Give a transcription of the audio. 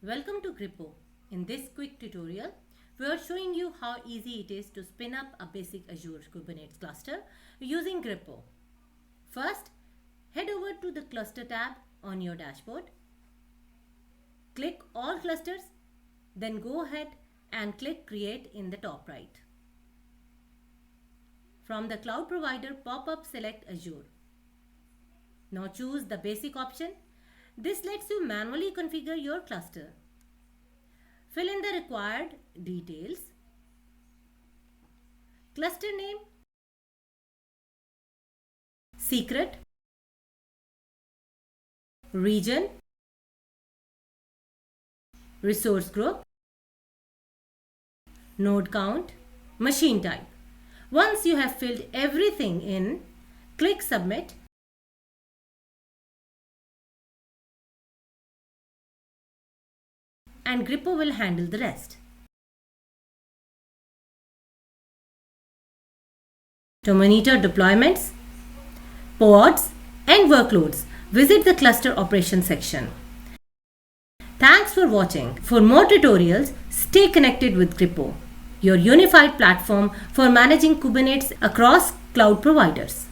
Welcome to Gripo. In this quick tutorial, we are showing you how easy it is to spin up a basic Azure Kubernetes cluster using Gripo. First, head over to the Cluster tab on your dashboard. Click All Clusters, then go ahead and click Create in the top right. From the cloud provider pop-up, select Azure. Now choose the basic option. This lets you manually configure your cluster. Fill in the required details. Cluster name, secret, region, resource group, node count, machine type. Once you have filled everything in, click Submit. And Gripo will handle the rest. To monitor deployments, pods, and workloads, visit the Cluster Operations section. Thanks for watching. For more tutorials, stay connected with Gripo, your unified platform for managing Kubernetes across cloud providers.